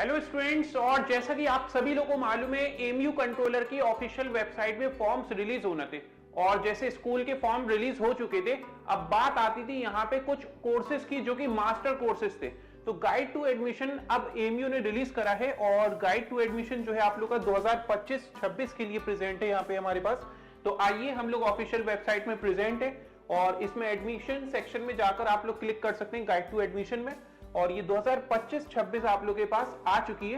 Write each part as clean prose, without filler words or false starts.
Hello students, और जैसा कि आप सभी लोगों को मालूम है, एमयू कंट्रोलर की ऑफिशियल वेबसाइट में फॉर्म्स रिलीज होने थे। और जैसे स्कूल के फॉर्म रिलीज हो चुके थे, अब बात आती थी यहाँ पे कुछ कोर्सेज की जो कि मास्टर कोर्सेज थे। तो गाइड टू एडमिशन अब एमयू ने रिलीज करा है, और गाइड टू एडमिशन जो है आप लोग का 2025-26 के लिए प्रेजेंट है यहाँ पे हमारे पास। तो आइए, हम लोग ऑफिशियल वेबसाइट में प्रेजेंट है और इसमें एडमिशन सेक्शन में जाकर आप लोग क्लिक कर सकते हैं गाइड टू एडमिशन में। और ये 2025-26 आप लोग के पास आ चुकी है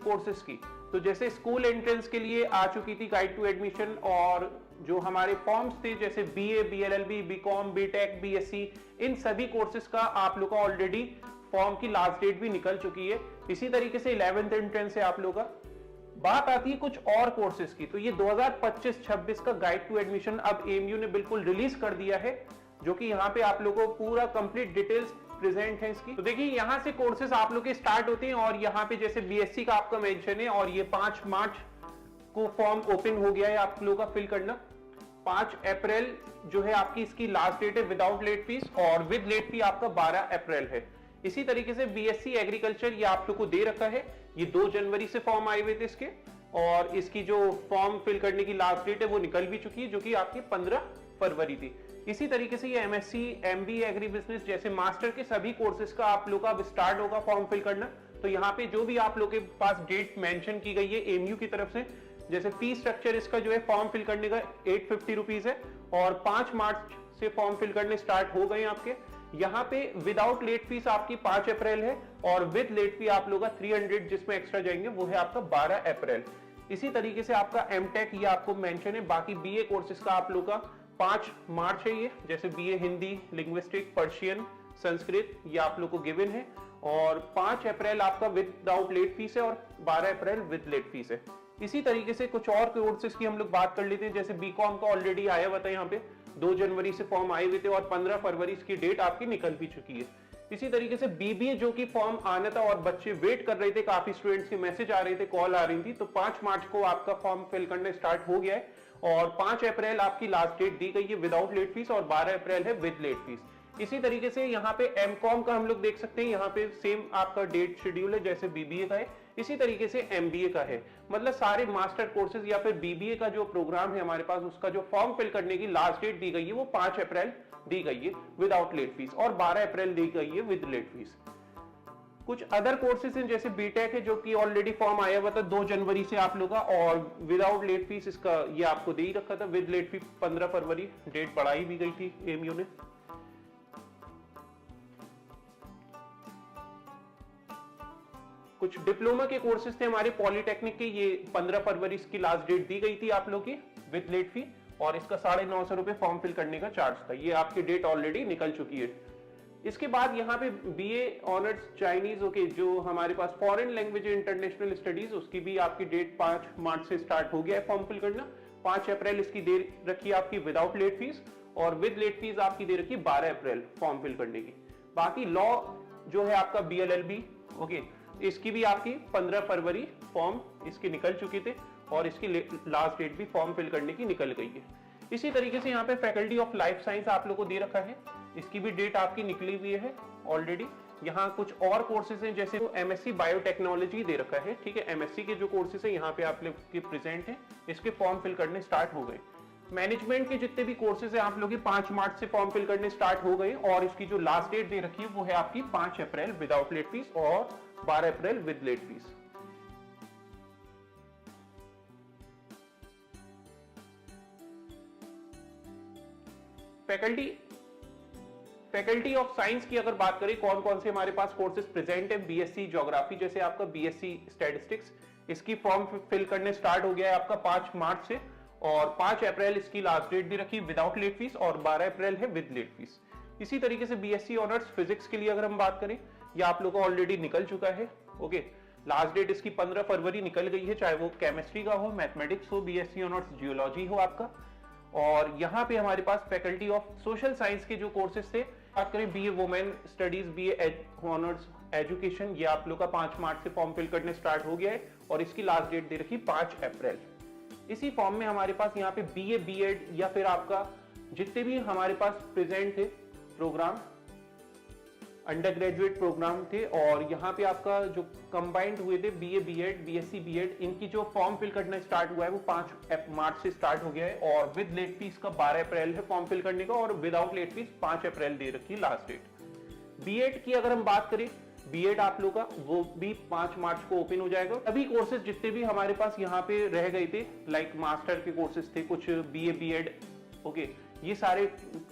कोर्सेज की। तो जैसे स्कूल एंट्रेंस के लिए आ चुकी थी गाइड टू एडमिशन, और जो हमारे फॉर्म्स थे जैसे BA, BLLB, BCom, BTech, BSc, इन सभी कोर्सेज का आप लोग का ऑलरेडी फॉर्म की लास्ट डेट भी निकल चुकी है। इसी तरीके से 11th एंट्रेंस है आप लोग का। बात आती है कुछ और कोर्सेज की, तो ये 2025-26 का गाइड टू एडमिशन अब एमयू ने बिल्कुल रिलीज कर दिया है, जो कि यहाँ पे आप लोगों को पूरा कंप्लीट डिटेल्स प्रेजेंट है इसकी। तो देखिए, यहाँ से कोर्सेज आप लोग के स्टार्ट होते हैं, और यहाँ पे जैसे बीएससी का आपका मेंशन है, और ये 5 मार्च को फॉर्म ओपन हो गया है आप लोगों का फिल करना। 5 अप्रैल जो है आपकी इसकी लास्ट डेट है विदाउट लेट फीस, और विद लेट फी आपका 12 अप्रैल है। इसी तरीके से बीएससी एग्रीकल्चर ये आप लोग को दे रखा है, ये 2 जनवरी से फॉर्म आए हुए थे इसके, और इसकी जो फॉर्म फिल करने की लास्ट डेट है वो निकल भी चुकी है, जो कि आपकी 15 फरवरी थी। इसी तरीके से ये एमएससी, एमबीए एग्री बिजनेस जैसे मास्टर के सभी कोर्सेज का आप लोग का अब स्टार्ट होगा फॉर्म फिल करना। तो यहाँ पे जो भी आप लोग के पास डेट मेंशन की गई है एमयू की तरफ से, जैसे फीस स्ट्रक्चर इसका जो है फॉर्म फिल करने का 850 रुपीज है, और 5 मार्च से फॉर्म फिल करने स्टार्ट हो गए आपके। यहाँ पे विदाउट लेट फीस आपकी 5 अप्रैल है, और विद लेट फी आप लोग का 300 जिसमें एक्स्ट्रा जाएंगे वो है आपका 12 अप्रैल। इसी तरीके से आपका एमटेक ये आपको मेंशन है। बाकी बीए कोर्सेज का आप लोग का 5 मार्च है ये, जैसे BA Hindi, linguistic, Persian, Sanskrit, ये आप लोग को गिवन है। और 5 अप्रैल आपका विदाउट लेट फीस है, और 12 अप्रैल विद लेट फीस है। इसी तरीके से कुछ और कोर्सेज की हम लोग बात कर लेते हैं, जैसे बीकॉम का ऑलरेडी आया हुआ था यहाँ पे, 2 जनवरी से फॉर्म आए हुए थे, और 15 फरवरी की डेट आपकी निकल भी चुकी है। इसी तरीके से बीबीए जो कि फॉर्म आना था और बच्चे वेट कर रहे थे, काफी स्टूडेंट्स के मैसेज आ रहे थे, कॉल आ रही थी, तो 5 मार्च को आपका फॉर्म फिल करना स्टार्ट हो गया है, और 5 अप्रैल आपकी लास्ट डेट दी गई है विदाउट लेट फीस, और 12 अप्रैल है विद लेट फीस। इसी तरीके से यहाँ पे एमकॉम का हम लोग देख सकते हैं, यहाँ पे सेम आपका डेट शेड्यूल है जैसे बीबीए का है, इसी तरीके से एमबीए का है। मतलब सारे मास्टर कोर्सेज या फिर बीबीए का जो प्रोग्राम है हमारे पास, उसका जो फॉर्म फिल करने की लास्ट डेट दी गई है वो 5 अप्रैल दी गई है विदाउट लेट फीस, और 12 अप्रैल दी गई है विद लेट फीस। कुछ अदर कोर्सेज हैं जैसे बीटेक है, जो कि ऑलरेडी फॉर्म आया हुआ था 2 जनवरी से आप लोग का, और विदाउट लेट फीस इसका ये आपको दे ही रखा था, विद लेट फी 15 फरवरी, डेट बढ़ाई भी गई थी एमयू ने। कुछ डिप्लोमा के कोर्सेज थे हमारे पॉलिटेक्निक के, ये 15 फरवरी इसकी लास्ट डेट दी गई थी आप लोग की विद लेट फी, और इसका 950 रुपए फॉर्म फिल करने का चार्ज था। ये आपकी डेट ऑलरेडी निकल चुकी है। इसके बाद यहाँ पे बीए ऑनर्स चाइनीज, ओके, जो हमारे पास फॉरेन लैंग्वेज इंटरनेशनल स्टडीज, उसकी भी आपकी डेट 5 मार्च से स्टार्ट हो गया है फॉर्म फिल करना। 5 अप्रैल इसकी दे रखी है आपकी विदाउट लेट फीस, और विद लेट फीस आपकी दे रखी है 12 अप्रैल फॉर्म फिल करने की। बाकी लॉ जो है आपका बीएलएलबी, ओके, इसकी भी आपकी 15 फरवरी फॉर्म इसके निकल चुके थे, और इसकी लास्ट डेट भी फॉर्म फिल करने की निकल गई है। इसी तरीके से यहाँ पे फैकल्टी ऑफ लाइफ साइंस आप लोगों को दे रखा है, इसकी भी डेट आपकी निकली हुई है ऑलरेडी। यहाँ कुछ और कोर्सेज हैं, जैसे एमएससी बायोटेक्नोलॉजी दे रखा है, ठीक है। एमएससी के जो कोर्सेज है यहाँ पे आप लोग के प्रेजेंट हैं, इसके फॉर्म फिल करने स्टार्ट हो गए। मैनेजमेंट के जितने भी कोर्सेज है आप लोग के 5 मार्च से फॉर्म फिल करने स्टार्ट हो गए, और इसकी जो लास्ट डेट दे रखी है वो है आपकी 5 अप्रैल विदाउट लेट फीस, और 12 April with late fees. Faculty of science की अगर बात करें, कौन कौन से हमारे पास कोर्सेज प्रेजेंट है, बीएससी ज्योग्राफी, जैसे आपका बीएससी स्टैटिस्टिक्स, इसकी फॉर्म फिल करने स्टार्ट हो गया है आपका 5 मार्च से, और 5 अप्रैल इसकी लास्ट डेट दी रखी विदाउट लेट फीस, और 12 अप्रैल है विद लेट फीस। इसी तरीके से बीएससी ऑनर्स फिजिक्स के लिए अगर हम बात करें, ये आप लोगों का ऑलरेडी निकल चुका है, ओके। लास्ट डेट इसकी 15 फरवरी निकल गई है, चाहे वो केमिस्ट्री का हो, मैथमेटिक्स हो, बीएससी ऑनर्स जियोलॉजी हो आपका। और यहाँ पे हमारे पास फैकल्टी ऑफ सोशल साइंस के जो कोर्सेज थे, बात करें BA women studies, BA honours education, ये आप लोग का 5 मार्च से फॉर्म फिल करने स्टार्ट हो गया है, और इसकी लास्ट डेट दे रखी 5 अप्रैल। इसी फॉर्म में हमारे पास यहाँ पे बीए, बीएड, या फिर आपका जितने भी हमारे पास प्रेजेंट थे प्रोग्राम, अंडर ग्रेजुएट प्रोग्राम थे और यहाँ पे आपका जो कंबाइंड हुए थे बीए बीएड बीएससी बीएड, इनकी जो फॉर्म फिल करना स्टार्ट हुआ है वो 5 मार्च से स्टार्ट हो गया है और विद लेट फीस का 12 अप्रैल है फॉर्म फिल करने का और विदाउट लेट फीस 5 अप्रैल दे रखी है लास्ट डेट। बीएड की अगर हम बात करें, बीएड आप लोग का वो भी 5 मार्च को ओपन हो जाएगा। अभी कोर्सेज जितने भी हमारे पास यहाँ पे रह गए थे, लाइक मास्टर के कोर्सेज थे, कुछ बीए बीएड, ओके, ये सारे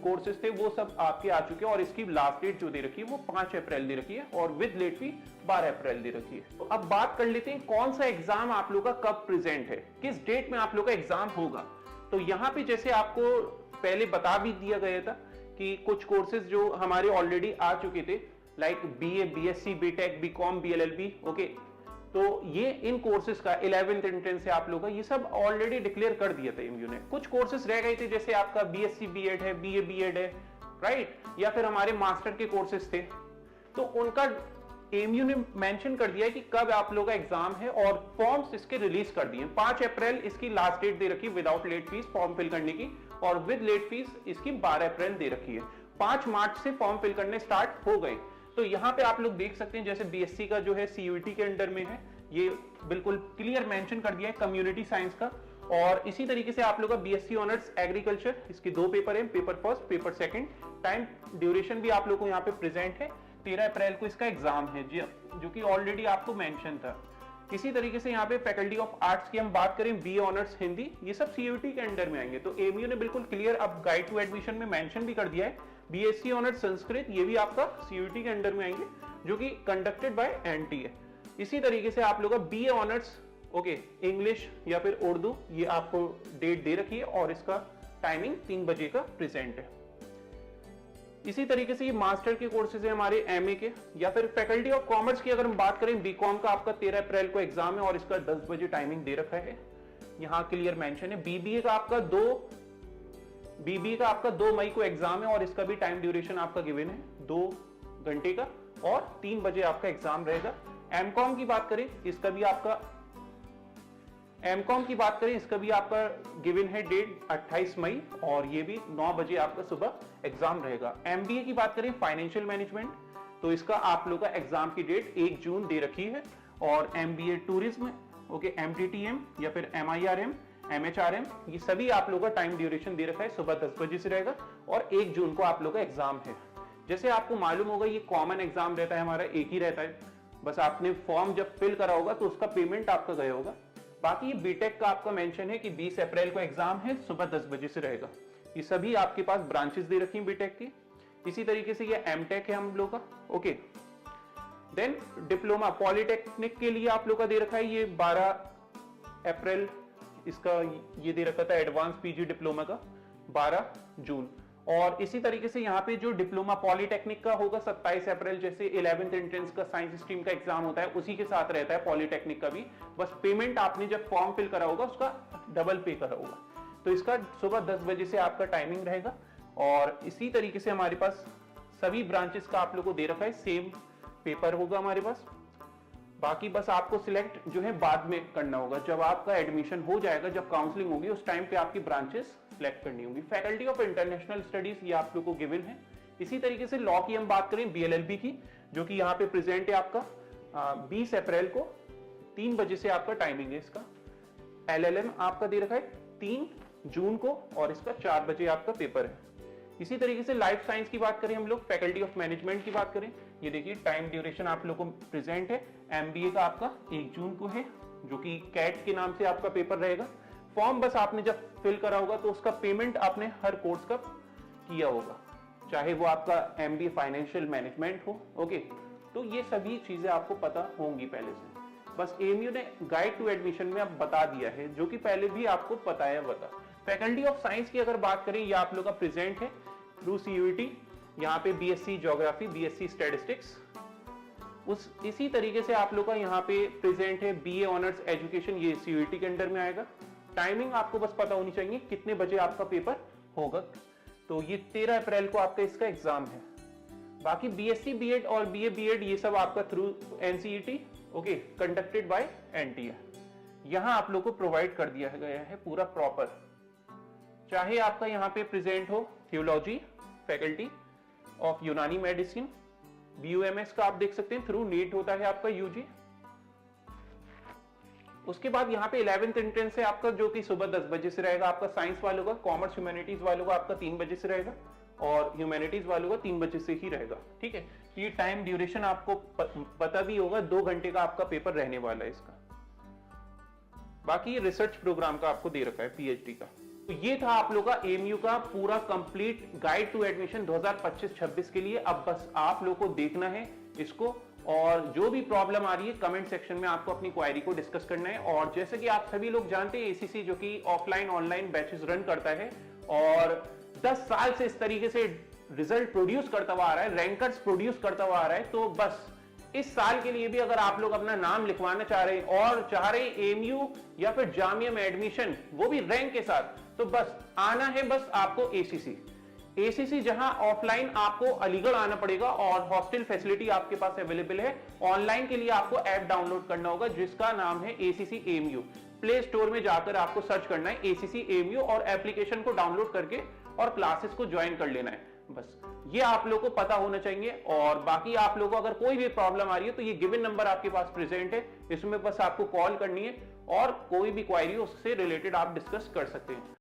कोर्सेज थे वो सब आपके आ चुके हैं और इसकी लास्ट डेट जो दे रखी है वो 5 अप्रैल दे रखी है और विद लेट फी 12 अप्रैल दे रखी है। तो अब बात कर लेते हैं कौन सा एग्जाम आप लोग का कब प्रेजेंट है, किस डेट में आप लोग का एग्जाम होगा। तो यहाँ पे जैसे आपको पहले बता भी दिया गया था कि कुछ कोर्सेज जो हमारे ऑलरेडी आ चुके थे, like BA BSc BTech BCom BLLB, okay, तो ये इन कोर्सेज का 11th एंट्रेंस है आप लोगों का, ये सब ऑलरेडी डिक्लेयर कर दिया था एमयू ने। कुछ कोर्सेज रह गए थे जैसे आपका बीएससी बीएड है, बीए बीएड है, राइट, या फिर हमारे मास्टर के कोर्सेज थे, तो उनका एमयू ने मेंशन कर दिया है कि कब आप लोगों का एग्जाम है और फॉर्म्स इसके रिलीज कर दिए। 5 अप्रैल इसकी लास्ट डेट दे रखी है without late fees form fill करने की और विद लेट फीस इसकी 12 अप्रैल दे रखी है। 5 मार्च से फॉर्म फिल करने स्टार्ट हो गए। तो यहाँ पे आप लोग देख सकते हैं जैसे बीएससी का जो है सीयूईटी के अंडर में है, ये बिल्कुल क्लियर मेंशन कर दिया है कम्युनिटी साइंस का। और इसी तरीके से आप लोग का बीएससी ऑनर्स एग्रीकल्चर, इसके 2 पेपर हैं, paper first paper second. Time duration भी आप लोग को यहाँ पे प्रेजेंट है, 13 अप्रैल को इसका एग्जाम है जो कि ऑलरेडी आपको मेंशन था। इसी तरीके से यहाँ पे फैकल्टी ऑफ आर्ट्स की हम बात करें, बीए ऑनर्स हिंदी, ये सब सीयूईटी के अंडर में आएंगे। तो एमयू ने बिल्कुल क्लियर अब गाइड टू एडमिशन में मेंशन भी कर दिया है, बीएससी ऑनर्स संस्कृत ये भी आपका सीयूईटी के अंडर में आएंगे जो कि कंडक्टेड बाय एनटीए। इसी तरीके से आप लोग का बीए ऑनर्स, ओके, इंग्लिश या फिर उर्दू, ये आपको डेट दे रखी है और इसका टाइमिंग 3 बजे का प्रेजेंट है। इसी तरीके से ये मास्टर के कोर्सेज है हमारे एमए के, या फिर फैकल्टी ऑफ कॉमर्स की अगर हम बात करें, बीकॉम का आपका 13 अप्रैल को एग्जाम है और इसका 10 बजे टाइमिंग दे रखा है, यहाँ क्लियर मेंशन है। बीबीए का आपका 2 मई को एग्जाम है और इसका भी टाइम ड्यूरेशन आपका गिवन है 2 घंटे का और 3 बजे आपका एग्जाम रहेगा। एमकॉम की बात करें, इसका भी आपका गिवन है डेट 28 मई और ये भी 9 बजे आपका सुबह एग्जाम रहेगा। एमबीए की बात करें, फाइनेंशियल मैनेजमेंट, तो इसका आप लोग का एग्जाम की डेट 1 जून दे रखी है। और एमबीए टूरिज्म, ओके, एमटीटीएम या फिर एमआईआरएम, एमएचआरएम, ये सभी आप लोग का टाइम ड्यूरेशन दे रखा है, सुबह 10 बजे से रहेगा और 1 जून को आप लोग का एग्जाम है। जैसे आपको मालूम होगा ये कॉमन एग्जाम रहता है हमारा, एक ही रहता है, बस आपने फॉर्म जब फिल करा होगा तो उसका पेमेंट आपका गया होगा। बाकी ये बीटेक का आपका मेंशन है कि 20 अप्रैल को एग्जाम है, सुबह 10 बजे से रहेगा। ये सभी आपके पास ब्रांचेस दे रखी हैं बीटेक की। इसी तरीके से ये एमटेक है हम लोग का, ओके। देन डिप्लोमा पॉलिटेक्निक के लिए आप लोग का दे रखा है ये 12 अप्रैल, इसका ये दे रखा था एडवांस पीजी डिप्लोमा का 12 जून। और इसी तरीके से यहाँ पे जो डिप्लोमा पॉलिटेक्निक का होगा 27 अप्रैल, जैसे 11th एंट्रेंस का साइंस स्ट्रीम का एग्जाम होता है उसी के साथ रहता है पॉलिटेक्निक का भी, बस पेमेंट आपने जब फॉर्म फिल करा होगा उसका डबल पे करा होगा। तो इसका सुबह 10 बजे से आपका टाइमिंग रहेगा। और इसी तरीके से हमारे पास सभी ब्रांचेस का आप लोग को दे रखा है, सेम पेपर होगा हमारे पास। बाकी बस आपको सिलेक्ट जो है बाद में करना होगा, जब आपका एडमिशन हो जाएगा, जब काउंसलिंग होगी उस टाइम पे आपकी ब्रांचेस सिलेक्ट करनी होगी। फैकल्टी ऑफ इंटरनेशनल स्टडीज ये आप लोग को गिवन है। इसी तरीके से लॉ की हम बात करें, बीएलएलबी की, जो कि यहाँ पे प्रेजेंट है आपका 20 अप्रैल को 3 बजे से आपका टाइमिंग है इसका। एलएलएम आपका दे रखा है 3 जून को और इसका 4 बजे आपका पेपर है। इसी तरीके से लाइफ साइंस की बात करें हम लोग, फैकल्टी ऑफ मैनेजमेंट की बात करें, ये देखिए टाइम ड्यूरेशन आप लोग को प्रेजेंट है। एमबीए का आपका 1 जून को है, जो कि कैट के नाम से आपका पेपर रहेगा। फॉर्म बस आपने जब फिल करा होगा तो उसका पेमेंट आपने हर कोर्स का किया होगा, चाहे वो आपका एमबीए फाइनेंशियल मैनेजमेंट हो, ओके। तो ये सभी चीजें आपको पता होंगी पहले से, बस एमयू ने गाइड टू एडमिशन में अब बता दिया है, जो कि पहले भी आपको बताया बता। फैकल्टी ऑफ साइंस की अगर बात करें, ये आप लोग का प्रेजेंट है थ्रू सीयूईटी, यहाँ पे बीएससी ज्योग्राफी, बीएससी स्टैटिस्टिक्स। इसी तरीके से आप लोग का यहाँ पे प्रेजेंट है बीए ऑनर्स एजुकेशन, ये सीयूईटी के अंडर में आएगा। टाइमिंग आपको बस पता होनी चाहिए कितने बजे आपका पेपर होगा। तो ये 13 अप्रैल को आपका इसका एग्जाम है। बाकी बीएससी बीएड और बीए बीएड ये सब आपका through NCET, okay, conducted by NTA. यहाँ आप लोग को प्रोवाइड कर दिया गया है पूरा प्रॉपर, चाहे आपका यहाँ पे प्रेजेंट हो थियोलॉजी, फैकल्टी ऑफ यूनानी मेडिसिन, BUMS का आप देख सकते हैं थ्रू नीट होता है आपका यूजी। उसके बाद यहाँ पे 11th एंट्रेंस है आपका, जो कि सुबह 10 बजे से रहेगा आपका साइंस वालों का, कॉमर्स ह्यूमैनिटीज वालों का आपका 3 बजे से रहेगा और ह्यूमैनिटीज वालों का 3 बजे से ही रहेगा। ठीक है, ये टाइम ड्यूरेशन आपको पता भी होगा, 2 घंटे का आपका पेपर रहने वाला है इसका। बाकी ये रिसर्च प्रोग्राम का आपको दे रखा है PhD का। तो ये था आप लोग का AMU का पूरा कंप्लीट गाइड टू एडमिशन 2025-26 के लिए। अब बस आप लोग को देखना है इसको, और जो भी प्रॉब्लम आ रही है कमेंट सेक्शन में आपको अपनी क्वायरी को डिस्कस करना है। और जैसे कि आप सभी लोग जानते हैं ACC जो कि ऑफलाइन ऑनलाइन बैचेस रन करता है और 10 साल से इस तरीके से रिजल्ट प्रोड्यूस करता हुआ आ रहा है, रैंकर्स प्रोड्यूस करता हुआ आ रहा है। तो बस इस साल के लिए भी अगर आप लोग अपना नाम लिखवाना चाह रहे हैं और चाह रहे हैं AMU या फिर जामिया में एडमिशन, वो भी रैंक के साथ, तो बस आना है बस आपको ACC जहां ऑफलाइन आपको अलीगढ़ आना पड़ेगा और हॉस्टल फैसिलिटी आपके पास अवेलेबल है। ऑनलाइन के लिए आपको ऐप डाउनलोड करना होगा जिसका नाम है ACC AMU। प्ले स्टोर में जाकर आपको सर्च करना है ACC AMU और एप्लीकेशन को डाउनलोड करके और क्लासेस को ज्वाइन कर लेना है। बस ये आप लोगों को पता होना चाहिए। और बाकी आप लोगों को अगर कोई भी प्रॉब्लम आ रही है तो ये गिवन नंबर आपके पास प्रेजेंट है, इसमें बस आपको कॉल करनी है और कोई भी क्वायरी उससे रिलेटेड आप डिस्कस कर सकते हैं।